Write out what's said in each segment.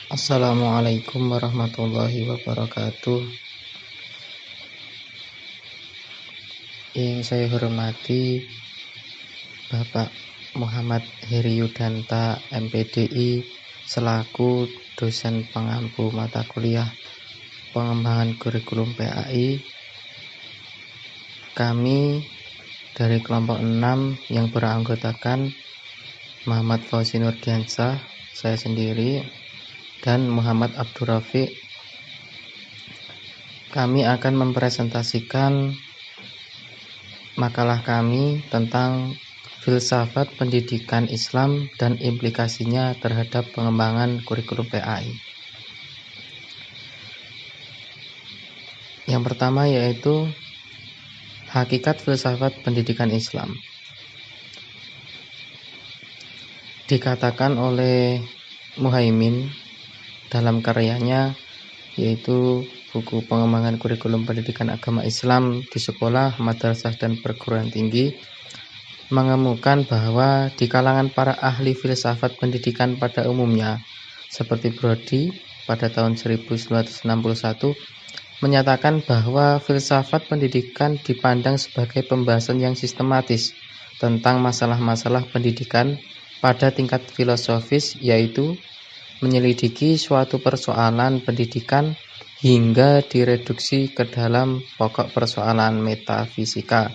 Assalamualaikum warahmatullahi wabarakatuh. Yang saya hormati Bapak Muhammad Heriudanta MPDI selaku dosen pengampu mata kuliah pengembangan kurikulum PAI. Kami dari kelompok 6 yang beranggotakan Muhammad Fauzi Nurdiansyah, saya sendiri, dan Muhammad Abdur Rafiq. Kami akan mempresentasikan makalah kami tentang filsafat pendidikan Islam dan implikasinya terhadap pengembangan kurikulum PAI. Yang pertama yaitu hakikat filsafat pendidikan Islam. Dikatakan oleh Muhaimin dalam karyanya, yaitu buku pengembangan kurikulum pendidikan agama Islam di sekolah, madrasah, dan perguruan tinggi, mengemukan bahwa di kalangan para ahli filsafat pendidikan pada umumnya, seperti Brody pada tahun 1961, menyatakan bahwa filsafat pendidikan dipandang sebagai pembahasan yang sistematis tentang masalah-masalah pendidikan pada tingkat filosofis, yaitu menyelidiki suatu persoalan pendidikan hingga direduksi ke dalam pokok persoalan metafisika,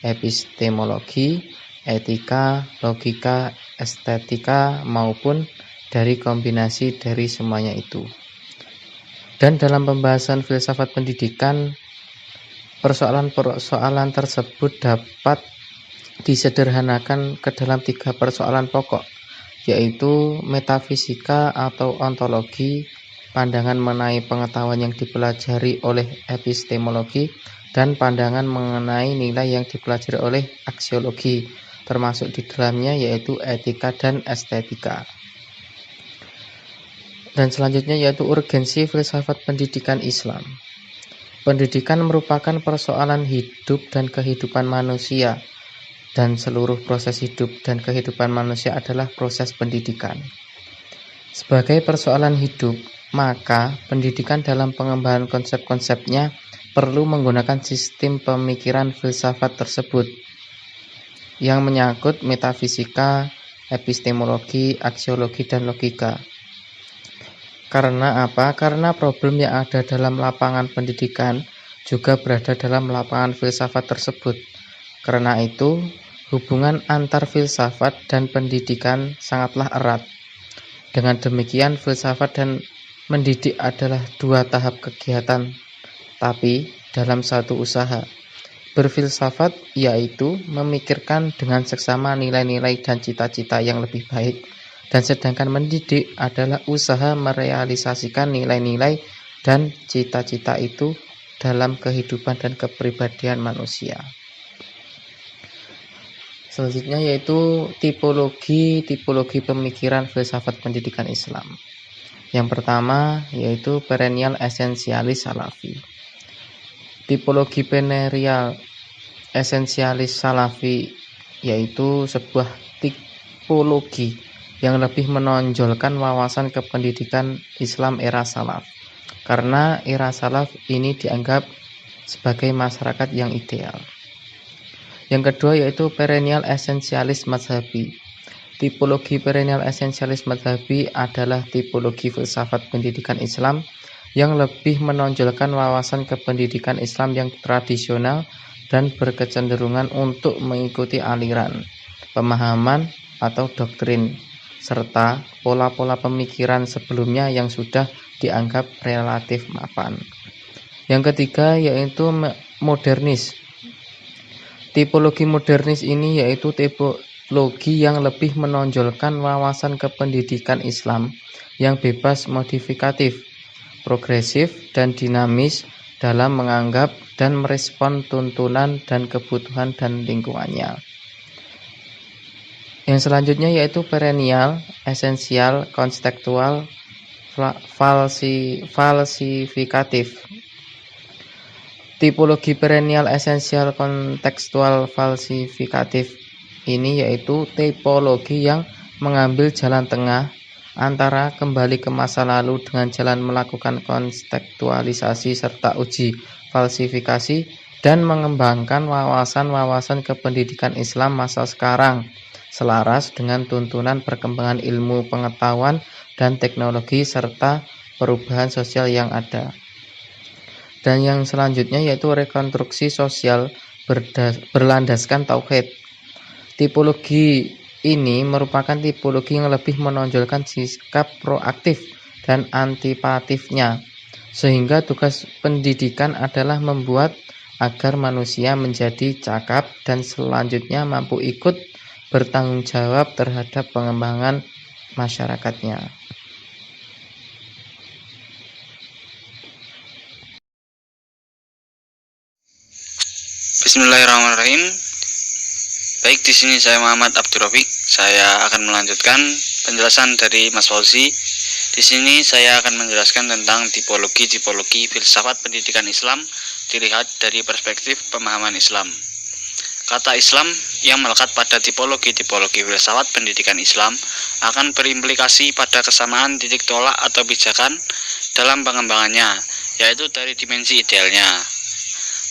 epistemologi, etika, logika, estetika, maupun dari kombinasi dari semuanya itu. Dan dalam pembahasan filsafat pendidikan, persoalan-persoalan tersebut dapat disederhanakan ke dalam 3 persoalan pokok, yaitu metafisika atau ontologi, pandangan mengenai pengetahuan yang dipelajari oleh epistemologi, dan pandangan mengenai nilai yang dipelajari oleh aksiologi, termasuk di dalamnya yaitu etika dan estetika. Dan selanjutnya yaitu urgensi filsafat pendidikan Islam. Pendidikan merupakan persoalan hidup dan kehidupan manusia, dan seluruh proses hidup dan kehidupan manusia adalah proses pendidikan. Sebagai persoalan hidup, maka pendidikan dalam pengembangan konsep-konsepnya perlu menggunakan sistem pemikiran filsafat tersebut yang menyangkut metafisika, epistemologi, aksiologi, dan logika. Karena apa? Karena problem yang ada dalam lapangan pendidikan juga berada dalam lapangan filsafat tersebut. Karena itu, hubungan antar filsafat dan pendidikan sangatlah erat. Dengan demikian, filsafat dan mendidik adalah 2 tahap kegiatan, tapi dalam satu usaha. Berfilsafat yaitu memikirkan dengan seksama nilai-nilai dan cita-cita yang lebih baik, dan sedangkan mendidik adalah usaha merealisasikan nilai-nilai dan cita-cita itu dalam kehidupan dan kepribadian manusia. Selanjutnya yaitu tipologi pemikiran filsafat pendidikan Islam. Yang pertama yaitu perennial esensialis salafi. Tipologi perennial esensialis salafi yaitu sebuah tipologi yang lebih menonjolkan wawasan kependidikan Islam era salaf. Karena era salaf ini dianggap sebagai masyarakat yang ideal. Yang kedua yaitu perennial esensialis mazhabi. Tipologi perennial esensialis mazhabi adalah tipologi filsafat pendidikan Islam yang lebih menonjolkan wawasan kependidikan Islam yang tradisional dan berkecenderungan untuk mengikuti aliran, pemahaman, atau doktrin, serta pola-pola pemikiran sebelumnya yang sudah dianggap relatif mapan. Yang ketiga yaitu modernis. Tipologi modernis ini yaitu tipologi yang lebih menonjolkan wawasan kependidikan Islam yang bebas modifikatif, progresif, dan dinamis dalam menganggap dan merespon tuntunan dan kebutuhan dan lingkungannya. Yang selanjutnya yaitu perennial, esensial, konstekstual, falsifikatif. Tipologi perennial esensial kontekstual falsifikatif ini yaitu tipologi yang mengambil jalan tengah antara kembali ke masa lalu dengan jalan melakukan kontekstualisasi serta uji falsifikasi dan mengembangkan wawasan-wawasan kependidikan Islam masa sekarang selaras dengan tuntunan perkembangan ilmu pengetahuan dan teknologi serta perubahan sosial yang ada. Dan yang selanjutnya yaitu rekonstruksi sosial berlandaskan tauhid. Tipologi ini merupakan tipologi yang lebih menonjolkan sikap proaktif dan antipatifnya, sehingga tugas pendidikan adalah membuat agar manusia menjadi cakap dan selanjutnya mampu ikut bertanggung jawab terhadap pengembangan masyarakatnya. Bismillahirrahmanirrahim. Baik, di sini saya Muhammad Abdul Rafiq. Saya akan melanjutkan penjelasan dari Mas Fauzi. Di sini saya akan menjelaskan tentang tipologi filsafat pendidikan Islam dilihat dari perspektif pemahaman Islam. Kata Islam yang melekat pada tipologi filsafat pendidikan Islam akan berimplikasi pada kesamaan titik tolak atau pijakan dalam pengembangannya, yaitu dari dimensi idealnya.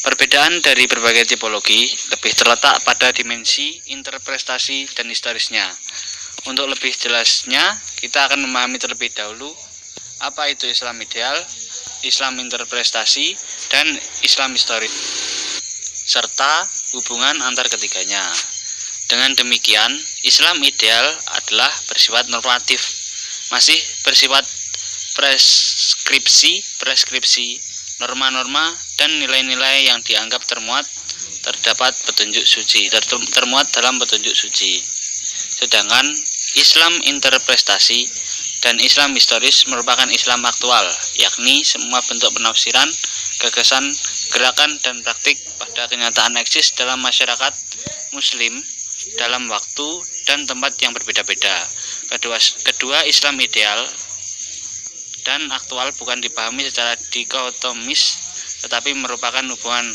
Perbedaan dari berbagai tipologi lebih terletak pada dimensi interpretasi dan historisnya. Untuk lebih jelasnya, kita akan memahami terlebih dahulu apa itu Islam ideal, Islam interpretasi, dan Islam historis, serta hubungan antar ketiganya. Dengan demikian, Islam ideal adalah bersifat normatif, masih bersifat preskripsi, norma-norma dan nilai-nilai yang dianggap termuat dalam petunjuk suci. Sedangkan Islam interpretasi dan Islam historis merupakan Islam aktual, yakni semua bentuk penafsiran, gagasan, gerakan, dan praktik pada kenyataan eksis dalam masyarakat Muslim dalam waktu dan tempat yang berbeda-beda. Kedua Islam ideal dan aktual bukan dipahami secara dikotomis, tetapi merupakan hubungan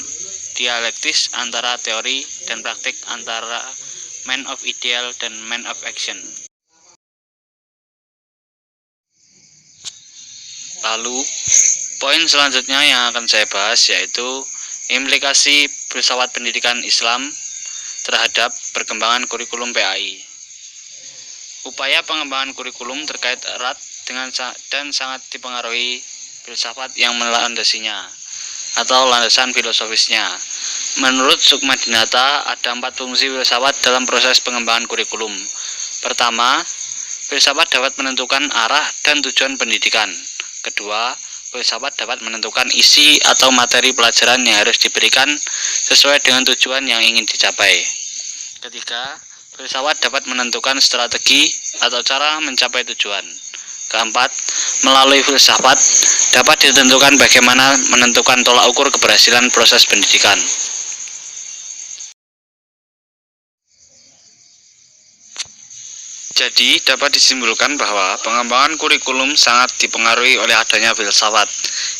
dialektis antara teori dan praktik, antara man of ideal dan man of action. Lalu, poin selanjutnya yang akan saya bahas yaitu implikasi filsafat pendidikan Islam terhadap perkembangan kurikulum PAI. Upaya pengembangan kurikulum terkait erat dengan dan sangat dipengaruhi filsafat yang melandasinya atau landasan filosofisnya. Menurut Sukmadinata, ada 4 fungsi filsafat dalam proses pengembangan kurikulum. Pertama, filsafat dapat menentukan arah dan tujuan pendidikan. Kedua, filsafat dapat menentukan isi atau materi pelajaran yang harus diberikan sesuai dengan tujuan yang ingin dicapai. Ketiga, filsafat dapat menentukan strategi atau cara mencapai tujuan. Keempat, melalui filsafat dapat ditentukan bagaimana menentukan tolak ukur keberhasilan proses pendidikan. Jadi, dapat disimpulkan bahwa pengembangan kurikulum sangat dipengaruhi oleh adanya filsafat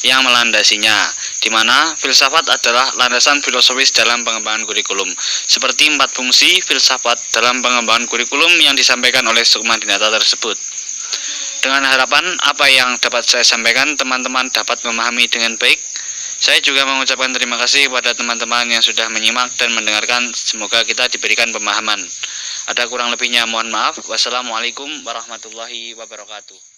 yang melandasinya, di mana filsafat adalah landasan filosofis dalam pengembangan kurikulum, seperti 4 fungsi filsafat dalam pengembangan kurikulum yang disampaikan oleh Sukmadinata tersebut. Dengan harapan apa yang dapat saya sampaikan teman-teman dapat memahami dengan baik. Saya juga mengucapkan terima kasih kepada teman-teman yang sudah menyimak dan mendengarkan. Semoga kita diberikan pemahaman. Ada kurang lebihnya mohon maaf. Wassalamualaikum warahmatullahi wabarakatuh.